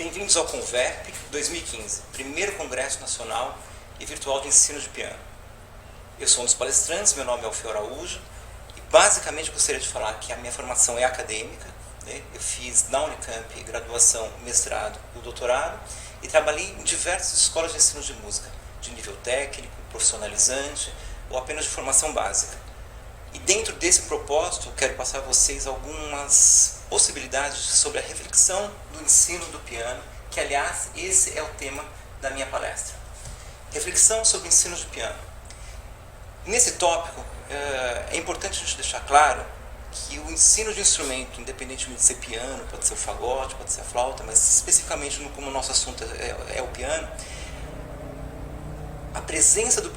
Bem-vindos ao Converp 2015, primeiro Congresso Nacional e Virtual de Ensino de Piano. Eu sou um dos palestrantes, meu nome é Alfio Araújo e basicamente eu gostaria de falar que a minha formação é acadêmica, né? Eu fiz na Unicamp graduação, mestrado e doutorado e trabalhei em diversas escolas de ensino de música, de nível técnico, profissionalizante ou apenas de formação básica. E dentro desse propósito, eu quero passar a vocês algumas possibilidades sobre a reflexão do ensino do piano, que aliás esse é o tema da minha palestra. Reflexão sobre o ensino de piano. Nesse tópico, é importante a gente deixar claro que o ensino de instrumento, independentemente de ser piano, pode ser o fagote, pode ser a flauta, mas especificamente como o nosso assunto é o piano, a presença do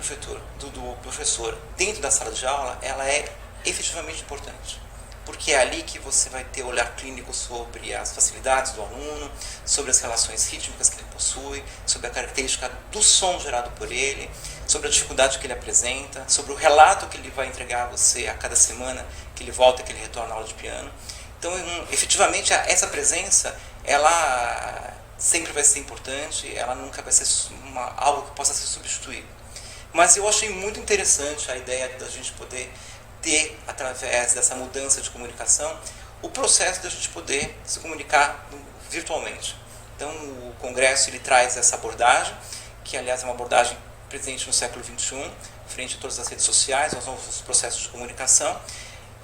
professor dentro da sala de aula, ela é efetivamente importante. Porque é ali que você vai ter olhar clínico sobre as facilidades do aluno, sobre as relações rítmicas que ele possui, sobre a característica do som gerado por ele, sobre a dificuldade que ele apresenta, sobre o relato que ele vai entregar a você a cada semana que ele volta, que ele retorna à aula de piano. Então, efetivamente, essa presença, ela sempre vai ser importante, ela nunca vai ser algo que possa ser substituído. Mas eu achei muito interessante a ideia da gente poder ter, através dessa mudança de comunicação, o processo da gente poder se comunicar virtualmente. Então, o Congresso ele traz essa abordagem, que aliás é uma abordagem presente no século XXI, frente a todas as redes sociais, aos novos processos de comunicação.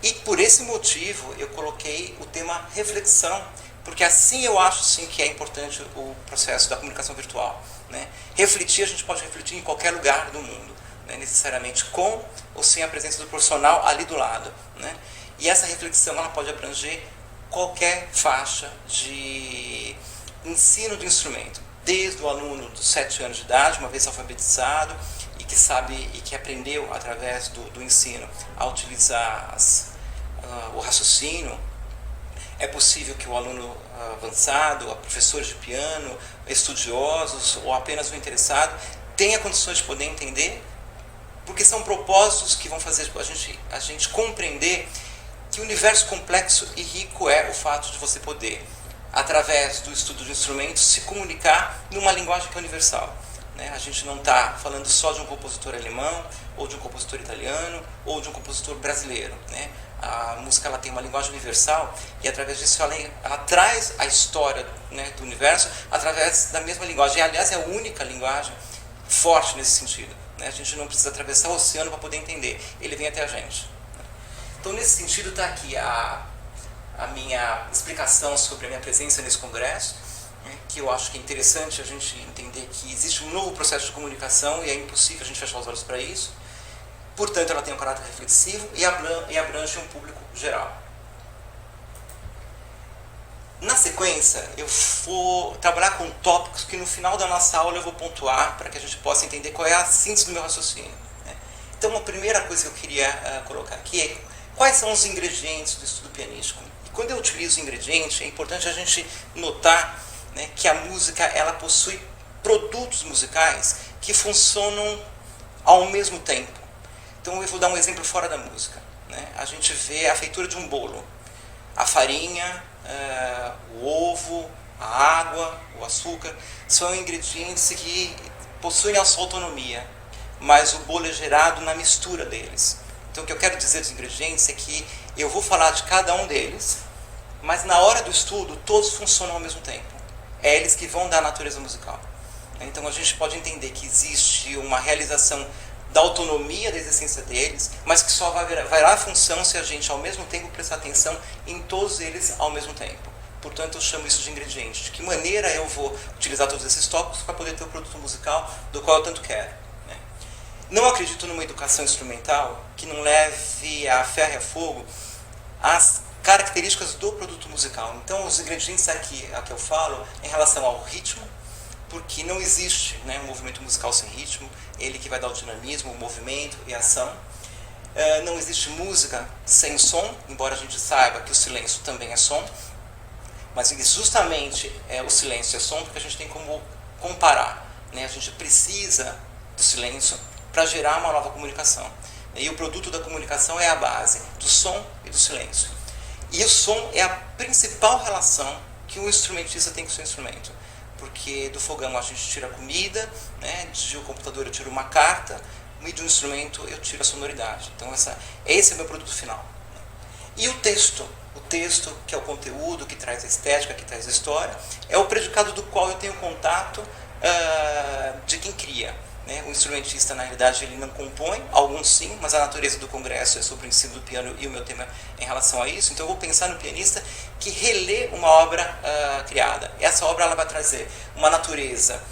E por esse motivo eu coloquei o tema reflexão, porque assim eu acho sim que é importante o processo da comunicação virtual, né? Refletir, a gente pode refletir em qualquer lugar do mundo, né? Necessariamente com ou sem a presença do profissional ali do lado, né? E essa reflexão ela pode abranger qualquer faixa de ensino do instrumento, desde o aluno dos 7 anos de idade, uma vez alfabetizado e que sabe e que aprendeu através do ensino a utilizar o raciocínio. É possível que o aluno avançado, professores de piano, estudiosos ou apenas o interessado tenha condições de poder entender, porque são propósitos que vão fazer a gente compreender que o universo complexo e rico é o fato de você poder, através do estudo de instrumentos, se comunicar numa linguagem que é universal. A gente não está falando só de um compositor alemão, ou de um compositor italiano, ou de um compositor brasileiro. A música ela tem uma linguagem universal e através disso ela traz a história, do universo através da mesma linguagem. E, aliás, é a única linguagem forte nesse sentido. A gente não precisa atravessar o oceano para poder entender. Ele vem até a gente. Então, nesse sentido, está aqui a minha explicação sobre a minha presença nesse congresso, que eu acho que é interessante a gente entender que existe um novo processo de comunicação e é impossível a gente fechar os olhos para isso. Portanto, ela tem um caráter reflexivo e abrange um público geral. Na sequência, eu vou trabalhar com tópicos que no final da nossa aula eu vou pontuar para que a gente possa entender qual é a síntese do meu raciocínio. Então, a primeira coisa que eu queria colocar aqui é quais são os ingredientes do estudo pianístico. E quando eu utilizo ingrediente, é importante a gente notar que a música ela possui produtos musicais que funcionam ao mesmo tempo. Então eu vou dar um exemplo fora da música. A gente vê a feitura de um bolo. A farinha, o ovo, a água, o açúcar, são ingredientes que possuem a sua autonomia, mas o bolo é gerado na mistura deles. Então o que eu quero dizer dos ingredientes é que eu vou falar de cada um deles, mas na hora do estudo todos funcionam ao mesmo tempo. É eles que vão dar a natureza musical. Então a gente pode entender que existe uma realização da autonomia da existência deles, mas que só vai lá a função se a gente ao mesmo tempo prestar atenção em todos eles ao mesmo tempo. Portanto, eu chamo isso de ingrediente. De que maneira eu vou utilizar todos esses tópicos para poder ter o produto musical do qual eu tanto quero. Não acredito numa educação instrumental que não leve a ferro e a fogo as características do produto musical. Então, os ingredientes aqui a que eu falo em relação ao ritmo, porque não existe um movimento musical sem ritmo, ele que vai dar o dinamismo, o movimento e a ação. Não existe música sem som, embora a gente saiba que o silêncio também é som, mas justamente o silêncio é som porque a gente tem como comparar. A gente precisa do silêncio para gerar uma nova comunicação. E o produto da comunicação é a base do som e do silêncio. E o som é a principal relação que o instrumentista tem com o seu instrumento. porque do fogão a gente tira a comida, né? De um computador eu tiro uma carta, e de um instrumento eu tiro a sonoridade. Então esse é o meu produto final. E o texto, que é o conteúdo, que traz a estética, que traz a história, é o predicado do qual eu tenho contato de quem cria. Né? O instrumentista, na realidade, ele não compõe, alguns sim, mas a natureza do congresso é sobre o ensino do piano e o meu tema em relação a isso. Então eu vou pensar no pianista que relê uma obra criada. Essa obra ela vai trazer uma natureza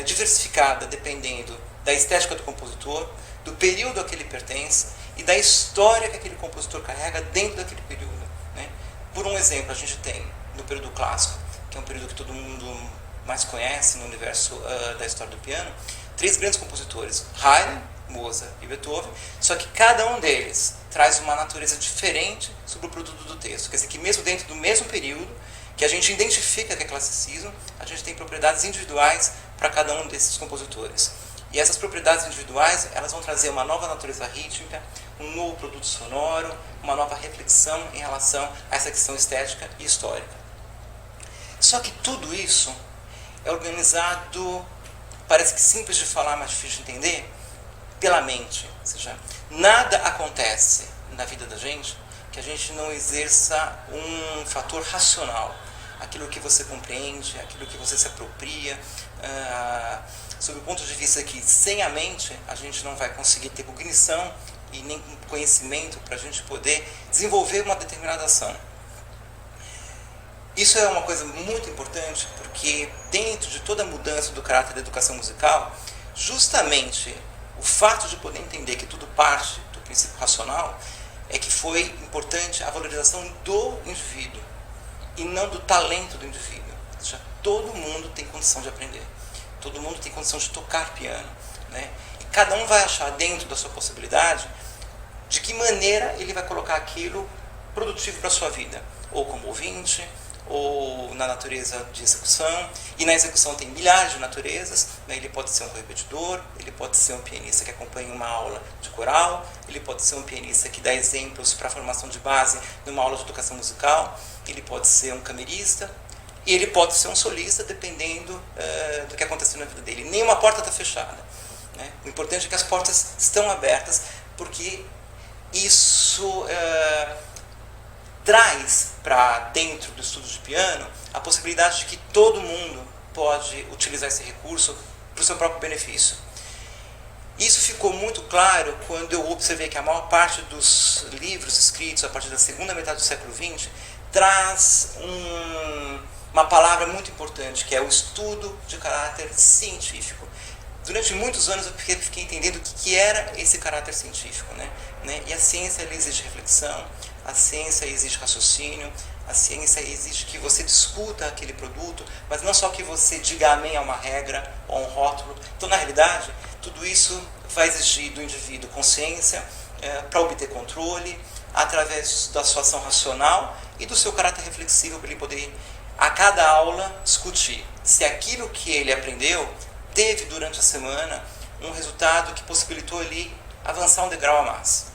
diversificada, dependendo da estética do compositor, do período a que ele pertence e da história que aquele compositor carrega dentro daquele período. Né? Por um exemplo, a gente tem no período clássico, que é um período que todo mundo mais conhece no universo da história do piano, 3 grandes compositores, Haydn, Mozart e Beethoven, só que cada um deles traz uma natureza diferente sobre o produto do texto. Quer dizer que mesmo dentro do mesmo período, que a gente identifica que é classicismo, a gente tem propriedades individuais para cada um desses compositores. E essas propriedades individuais, elas vão trazer uma nova natureza rítmica, um novo produto sonoro, uma nova reflexão em relação a essa questão estética e histórica. Só que tudo isso é organizado, parece que simples de falar, mas difícil de entender, pela mente. Ou seja, nada acontece na vida da gente que a gente não exerça um fator racional. Aquilo que você compreende, aquilo que você se apropria, sob o ponto de vista que sem a mente a gente não vai conseguir ter cognição e nem conhecimento para a gente poder desenvolver uma determinada ação. Isso é uma coisa muito importante porque dentro de toda a mudança do caráter da educação musical, justamente o fato de poder entender que tudo parte do princípio racional é que foi importante a valorização do indivíduo e não do talento do indivíduo. Ou seja, todo mundo tem condição de aprender. Todo mundo tem condição de tocar piano, né? E cada um vai achar dentro da sua possibilidade de que maneira ele vai colocar aquilo produtivo para a sua vida. Ou como ouvinte, ou na natureza de execução. E na execução tem milhares de naturezas. Né? Ele pode ser um repetidor, ele pode ser um pianista que acompanha uma aula de coral, ele pode ser um pianista que dá exemplos para a formação de base numa aula de educação musical, ele pode ser um camerista, e ele pode ser um solista, dependendo do que aconteceu na vida dele. Nenhuma porta está fechada. Né? O importante é que as portas estão abertas, porque isso traz para dentro do estudo de piano a possibilidade de que todo mundo pode utilizar esse recurso para o seu próprio benefício. Isso ficou muito claro quando eu observei que a maior parte dos livros escritos a partir da segunda metade do século XX traz uma palavra muito importante, que é o estudo de caráter científico. Durante muitos anos eu fiquei entendendo o que era esse caráter científico. Né? E a ciência ela exige reflexão, a ciência exige raciocínio, a ciência exige que você discuta aquele produto, mas não só que você diga amém a uma regra ou a um rótulo. Então, na realidade, tudo isso vai exigir do indivíduo consciência para obter controle, através da sua ação racional e do seu caráter reflexivo, para ele poder, a cada aula, discutir se aquilo que ele aprendeu teve durante a semana um resultado que possibilitou ele avançar um degrau a mais.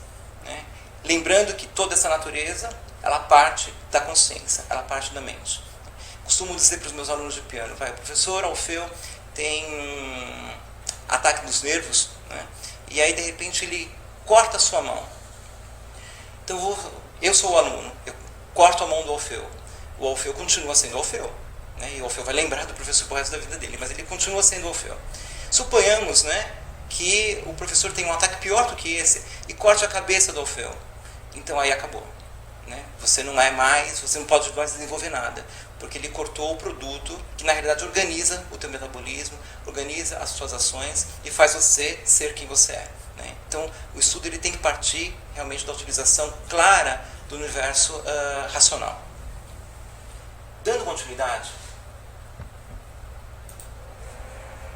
Né? Lembrando que toda essa natureza, ela parte da consciência, ela parte da mente. Costumo dizer para os meus alunos de piano, o professor Alfeu tem um ataque dos nervos, né? E aí de repente ele corta a sua mão. Então eu sou o aluno, eu corto a mão do Alfeu. O Alfeu continua sendo Alfeu. Né? E o Alfeu vai lembrar do professor pro resto da vida dele, mas ele continua sendo Alfeu. Suponhamos, né, que o professor tem um ataque pior do que esse e corte a cabeça do Alfeu. Então aí acabou. Né? Você não pode mais desenvolver nada, porque ele cortou o produto que na realidade organiza o teu metabolismo, organiza as suas ações e faz você ser quem você é. Né? Então o estudo ele tem que partir realmente da utilização clara do universo racional. Dando continuidade,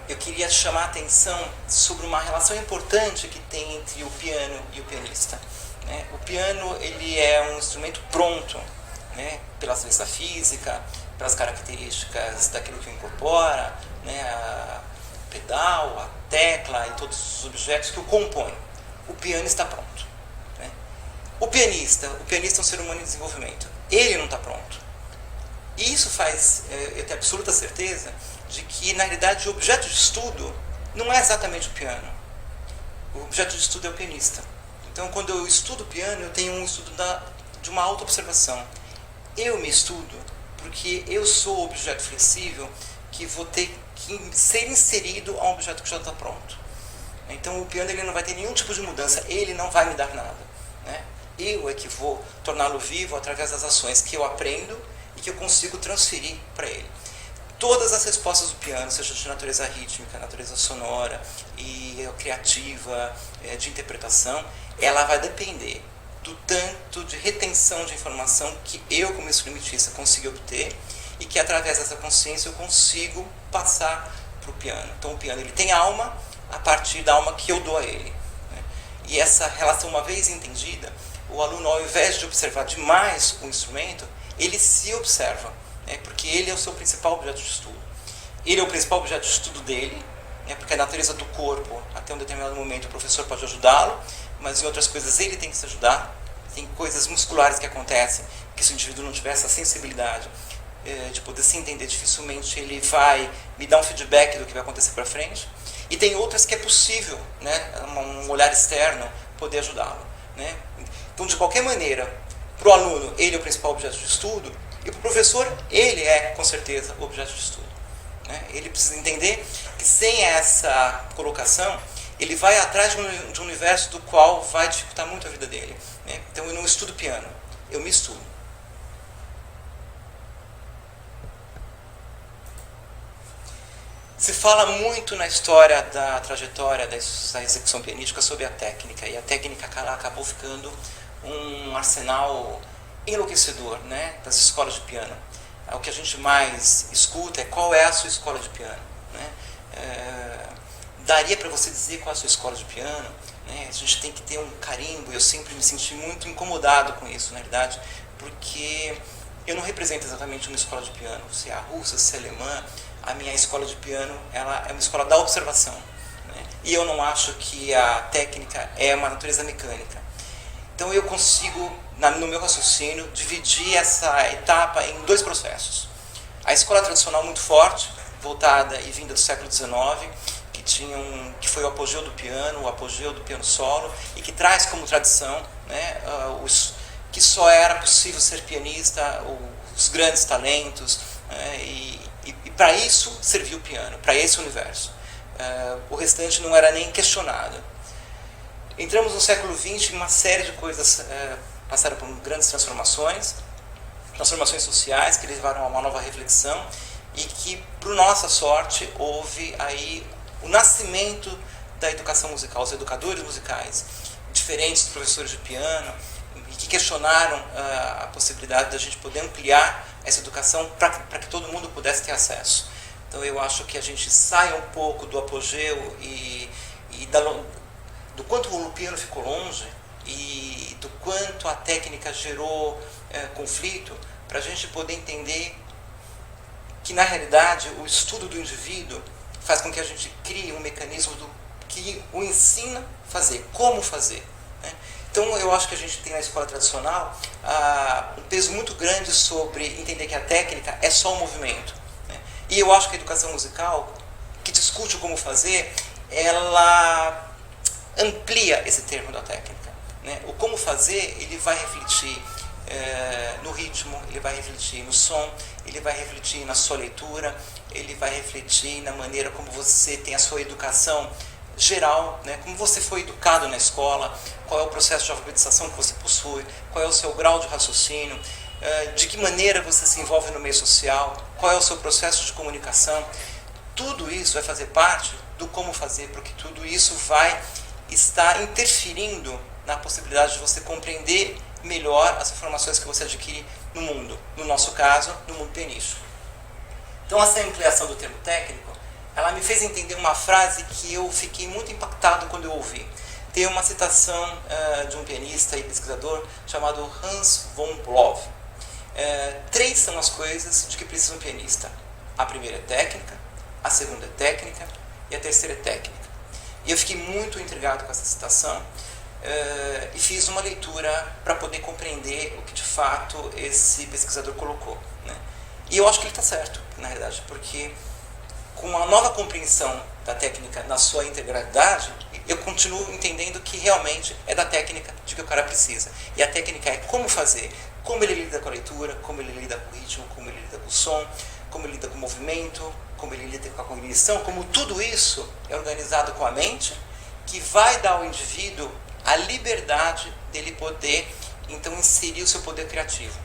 eu queria chamar a atenção sobre uma relação importante que tem entre o piano e o pianista. Né? O piano ele é um instrumento pronto, né? Pela ciência física, pelas características daquilo que incorpora, né? A pedal, a tecla e todos os objetos que o compõem. O piano está pronto. Né? O pianista é um ser humano em desenvolvimento. Ele não está pronto. E isso faz eu ter absoluta certeza de que, na realidade, o objeto de estudo não é exatamente o piano. O objeto de estudo é o pianista. Então, quando eu estudo piano, eu tenho um estudo de uma auto-observação. Eu me estudo porque eu sou o objeto flexível que vou ter que ser inserido a um objeto que já está pronto. Então, o piano ele não vai ter nenhum tipo de mudança, ele não vai me dar nada, né? Eu é que vou torná-lo vivo através das ações que eu aprendo e que eu consigo transferir para ele. Todas as respostas do piano, seja de natureza rítmica, natureza sonora e criativa, de interpretação, ela vai depender do tanto de retenção de informação que eu, como instrumentista, consigo obter e que, através dessa consciência, eu consigo passar para o piano. Então, o piano ele tem alma a partir da alma que eu dou a ele, né? E essa relação, uma vez entendida, o aluno, ao invés de observar demais o instrumento, ele se observa, né? Porque ele é o seu principal objeto de estudo. Ele é o principal objeto de estudo dele, né? Porque a natureza do corpo, até um determinado momento, o professor pode ajudá-lo, mas em outras coisas ele tem que se ajudar. Tem coisas musculares que acontecem, que se o indivíduo não tiver essa sensibilidade de poder se entender, dificilmente ele vai me dar um feedback do que vai acontecer para frente. E tem outras que é possível, né, um olhar externo poder ajudá-lo, né? Então, de qualquer maneira, para o aluno, ele é o principal objeto de estudo, e para o professor, ele é, com certeza, o objeto de estudo, né? Ele precisa entender que, sem essa colocação, ele vai atrás de um universo do qual vai dificultar muito a vida dele, né? Então, eu não estudo piano, eu me estudo. Se fala muito na história da trajetória da execução pianística sobre a técnica, e a técnica acabou ficando um arsenal enlouquecedor, né, das escolas de piano. O que a gente mais escuta é qual é a sua escola de piano, né? Daria para você dizer qual é a sua escola de piano, né? A gente tem que ter um carimbo, eu sempre me senti muito incomodado com isso, na verdade, porque eu não represento exatamente uma escola de piano, se é a russa, se é a alemã. A minha escola de piano ela é uma escola da observação, né? E eu não acho que a técnica é uma natureza mecânica. Então eu consigo, no meu raciocínio, dividir essa etapa em dois processos. A escola tradicional muito forte, voltada e vinda do século XIX, que foi o apogeu do piano solo, e que traz como tradição, né, que só era possível ser pianista, os grandes talentos, né, e para isso serviu o piano, para esse universo. O restante não era nem questionado. Entramos no século XX e uma série de coisas passaram por grandes transformações sociais que levaram a uma nova reflexão e que, por nossa sorte, houve aí o nascimento da educação musical, os educadores musicais, diferentes professores de piano, e que questionaram a possibilidade da gente poder ampliar essa educação para que todo mundo pudesse ter acesso. Então eu acho que a gente sai um pouco do apogeu e do quanto o piano ficou longe e do quanto a técnica gerou conflito, para a gente poder entender que, na realidade, o estudo do indivíduo faz com que a gente crie um mecanismo que o ensina a fazer, como fazer, né? Então eu acho que a gente tem na escola tradicional um peso muito grande sobre entender que a técnica é só um movimento, né? E eu acho que a educação musical, que discute o como fazer, ela amplia esse termo da técnica, né? O como fazer, ele vai refletir no ritmo, ele vai refletir no som, ele vai refletir na sua leitura, ele vai refletir na maneira como você tem a sua educação geral, né? Como você foi educado na escola, qual é o processo de alfabetização que você possui, qual é o seu grau de raciocínio, de que maneira você se envolve no meio social, qual é o seu processo de comunicação. Tudo isso vai fazer parte do como fazer, porque tudo isso vai estar interferindo na possibilidade de você compreender melhor as informações que você adquire no mundo, no nosso caso, no mundo pianístico. Então essa ampliação do termo técnico, ela me fez entender uma frase que eu fiquei muito impactado quando eu ouvi. Tem uma citação de um pianista e pesquisador chamado Hans von Love. Três são as coisas de que precisa um pianista. A primeira é técnica, a segunda é técnica e a terceira é técnica. E eu fiquei muito intrigado com essa citação e fiz uma leitura para poder compreender o que de fato esse pesquisador colocou, né? E eu acho que ele está certo, na realidade, porque com a nova compreensão da técnica na sua integralidade, eu continuo entendendo que realmente é da técnica de que o cara precisa. E a técnica é como fazer, como ele lida com a leitura, como ele lida com o ritmo, como ele lida com o som, como ele lida com o movimento, como ele lida com a cognição, como tudo isso é organizado com a mente, que vai dar ao indivíduo a liberdade dele poder, então, inserir o seu poder criativo.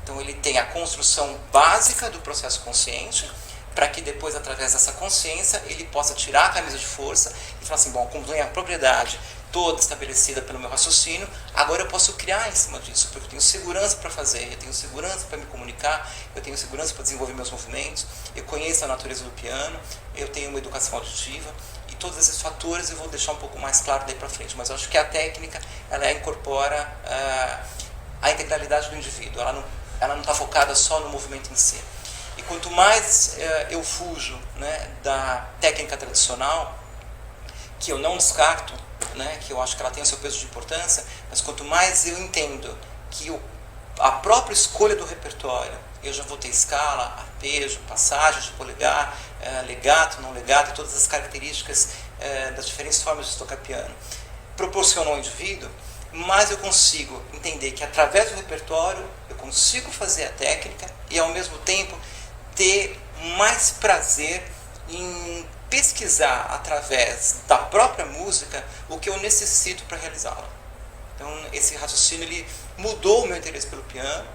Então ele tem a construção básica do processo consciente, para que depois, através dessa consciência, ele possa tirar a camisa de força e falar assim, bom, como tem a propriedade toda estabelecida pelo meu raciocínio, agora eu posso criar em cima disso, porque eu tenho segurança para fazer, eu tenho segurança para me comunicar, eu tenho segurança para desenvolver meus movimentos, eu conheço a natureza do piano, eu tenho uma educação auditiva, e todos esses fatores eu vou deixar um pouco mais claro daí para frente, mas eu acho que a técnica, ela incorpora a integralidade do indivíduo, ela não está focada só no movimento em si. E quanto mais eu fujo, né, da técnica tradicional, que eu não descarto, né, que eu acho que ela tem o seu peso de importância, mas quanto mais eu entendo que a própria escolha do repertório, eu já vou ter escala, arpejo, passagem de polegar, legato, não legato, e todas as características das diferentes formas de tocar piano, proporcionam ao indivíduo, mais eu consigo entender que através do repertório eu consigo fazer a técnica e ao mesmo tempo ter mais prazer em pesquisar através da própria música o que eu necessito para realizá-la. Então esse raciocínio ele mudou o meu interesse pelo piano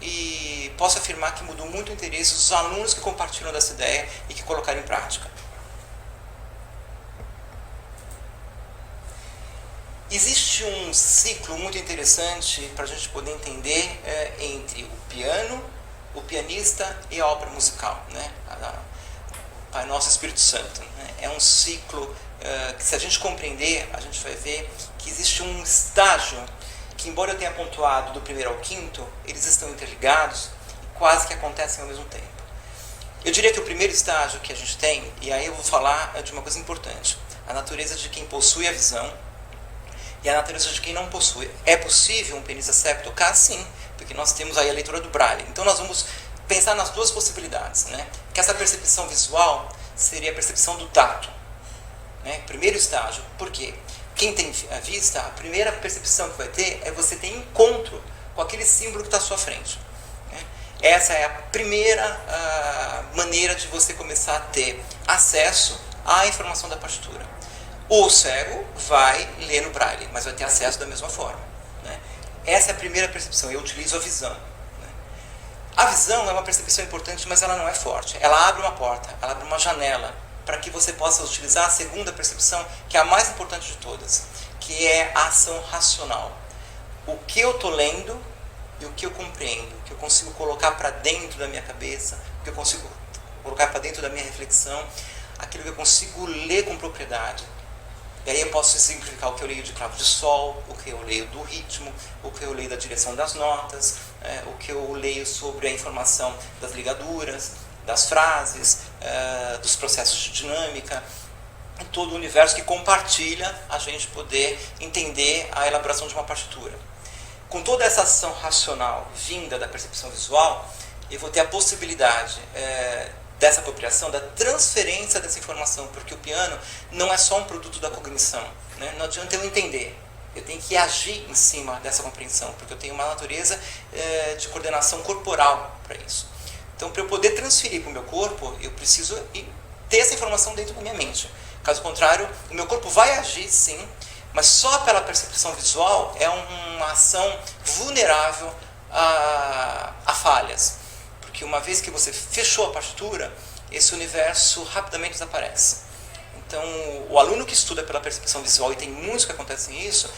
e posso afirmar que mudou muito o interesse dos alunos que compartilham dessa ideia e que colocaram em prática. Existe um ciclo muito interessante para a gente poder entender entre o piano, o pianista e a obra musical, né? Pai Nosso Espírito Santo. Né? É um ciclo que, se a gente compreender, a gente vai ver que existe um estágio que, embora eu tenha pontuado do primeiro ao quinto, eles estão interligados e quase que acontecem ao mesmo tempo. Eu diria que o primeiro estágio que a gente tem, e aí eu vou falar de uma coisa importante, a natureza de quem possui a visão e a natureza de quem não possui. É possível um pianista cego tocar? Sim, porque nós temos aí a leitura do Braille. Então nós vamos pensar nas duas possibilidades, né? Que essa percepção visual seria a percepção do tato, né? Primeiro estágio. Por quê? Quem tem a vista, a primeira percepção que vai ter é você ter encontro com aquele símbolo que está à sua frente, né? Essa é a primeira maneira de você começar a ter acesso à informação da partitura. O cego vai ler no Braille, mas vai ter acesso da mesma forma, né? Essa é a primeira percepção, eu utilizo a visão, né? A visão é uma percepção importante, mas ela não é forte. Ela abre uma porta, ela abre uma janela, para que você possa utilizar a segunda percepção, que é a mais importante de todas, que é a ação racional. O que eu estou lendo e o que eu compreendo, o que eu consigo colocar para dentro da minha cabeça, o que eu consigo colocar para dentro da minha reflexão, aquilo que eu consigo ler com propriedade. E aí eu posso simplificar o que eu leio de clave de sol, o que eu leio do ritmo, o que eu leio da direção das notas, o que eu leio sobre a informação das ligaduras, das frases, dos processos de dinâmica, todo o universo que compartilha a gente poder entender a elaboração de uma partitura. Com toda essa ação racional vinda da percepção visual, eu vou ter a possibilidade dessa apropriação, da transferência dessa informação, porque o piano não é só um produto da cognição, né? Não adianta eu entender, eu tenho que agir em cima dessa compreensão, porque eu tenho uma natureza de coordenação corporal para isso. Então, para eu poder transferir para o meu corpo, eu preciso ter essa informação dentro da minha mente. Caso contrário, o meu corpo vai agir sim, mas só pela percepção visual é uma ação vulnerável a falhas. Porque uma vez que você fechou a partitura, esse universo rapidamente desaparece. Então, o aluno que estuda pela percepção visual, e tem muitos que acontecem isso,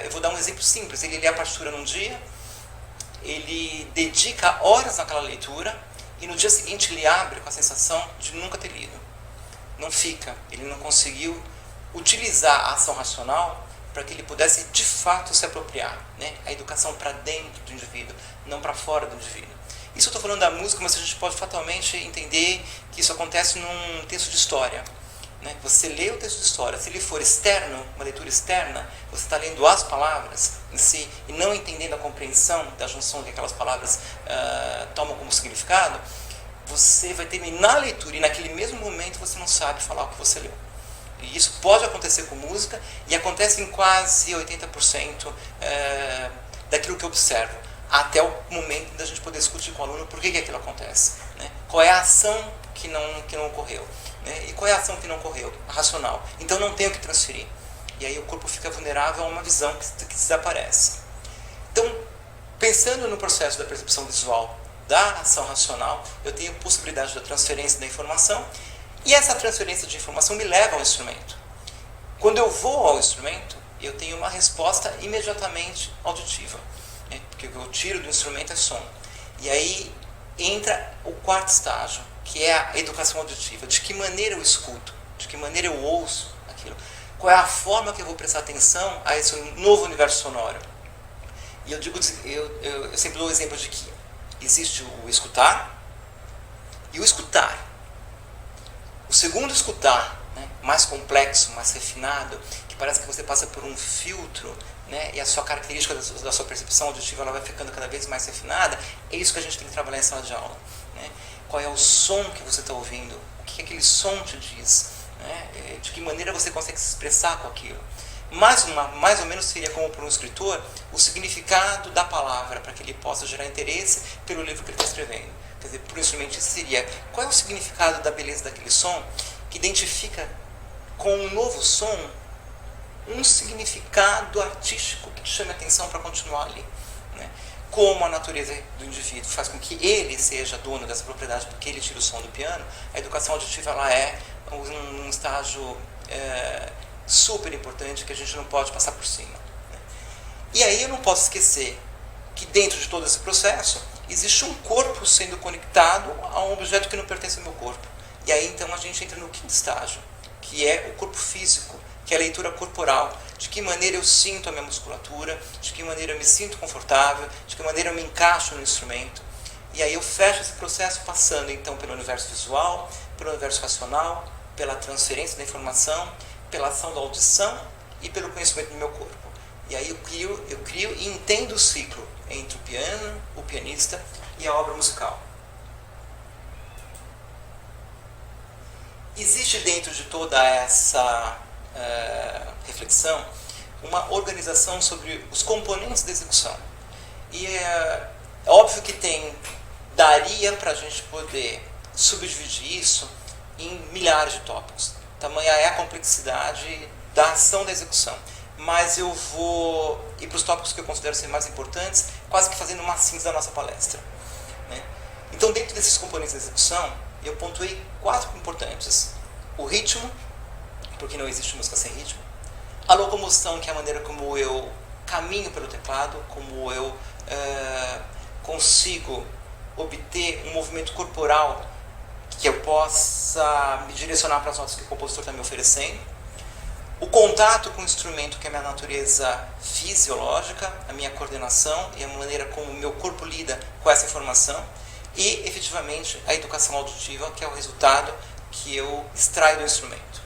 eu vou dar um exemplo simples. Ele lê a partitura num dia, ele dedica horas naquela leitura, e no dia seguinte ele abre com a sensação de nunca ter lido. Não fica, ele não conseguiu utilizar a ação racional para que ele pudesse de fato se apropriar, né? A educação para dentro do indivíduo, não para fora do indivíduo. Isso eu estou falando da música, mas a gente pode fatalmente entender que isso acontece num texto de história, né? Você lê o texto de história, se ele for externo, uma leitura externa, você está lendo as palavras em si e não entendendo a compreensão da junção que aquelas palavras tomam como significado, você vai terminar a leitura e naquele mesmo momento você não sabe falar o que você leu. E isso pode acontecer com música e acontece em quase 80% daquilo que eu observo, até o momento da gente poder discutir com o aluno por que aquilo acontece, né? Qual é a ação que não ocorreu, né? E qual é a ação que não ocorreu? A racional. Então não tenho que transferir. E aí o corpo fica vulnerável a uma visão que desaparece. Então, pensando no processo da percepção visual da ação racional, eu tenho possibilidade da transferência da informação e essa transferência de informação me leva ao instrumento. Quando eu vou ao instrumento, eu tenho uma resposta imediatamente auditiva, né? Porque o que eu tiro do instrumento é som. E aí entra o quarto estágio, que é a educação auditiva. De que maneira eu escuto? De que maneira eu ouço aquilo? Qual é a forma que eu vou prestar atenção a esse novo universo sonoro? E eu sempre dou o exemplo de que existe o escutar e o escutar. O segundo escutar, né, mais complexo, mais refinado, que parece que você passa por um filtro, né, e a sua característica da sua percepção auditiva ela vai ficando cada vez mais refinada, é isso que a gente tem que trabalhar em sala de aula. Né? Qual é o som que você está ouvindo? O que aquele som te diz? Né? De que maneira você consegue se expressar com aquilo? Mais ou menos seria como para um escritor o significado da palavra, para que ele possa gerar interesse pelo livro que ele está escrevendo. Quer dizer, para o instrumentista seria qual é o significado da beleza daquele som que identifica com um novo som um significado artístico que te chame a atenção para continuar ali. Né? Como a natureza do indivíduo faz com que ele seja dono dessa propriedade porque ele tira o som do piano, a educação auditiva ela é um estágio super importante que a gente não pode passar por cima. Né? E aí eu não posso esquecer que dentro de todo esse processo existe um corpo sendo conectado a um objeto que não pertence ao meu corpo. E aí então a gente entra no quinto estágio, que é o corpo físico, que é a leitura corporal. De que maneira eu sinto a minha musculatura, de que maneira eu me sinto confortável, de que maneira eu me encaixo no instrumento. E aí eu fecho esse processo passando então pelo universo visual, pelo universo racional, pela transferência da informação, pela ação da audição e pelo conhecimento do meu corpo. E aí eu crio e entendo o ciclo entre o piano, o pianista e a obra musical. Existe dentro de toda essa reflexão uma organização sobre os componentes da execução. E é óbvio que daria para a gente poder subdividir isso em milhares de tópicos. Tamanha é a complexidade da ação da execução. Mas eu vou ir para os tópicos que eu considero ser mais importantes, quase que fazendo uma síntese da nossa palestra. Né? Então, dentro desses componentes da execução, eu pontuei 4 importantes. O ritmo, porque não existe música sem ritmo. A locomoção, que é a maneira como eu caminho pelo teclado, como eu consigo obter um movimento corporal que eu possa me direcionar para as notas que o compositor está me oferecendo. O contato com o instrumento, que é a minha natureza fisiológica, a minha coordenação e a maneira como o meu corpo lida com essa informação. E, efetivamente, a educação auditiva, que é o resultado que eu extraio do instrumento.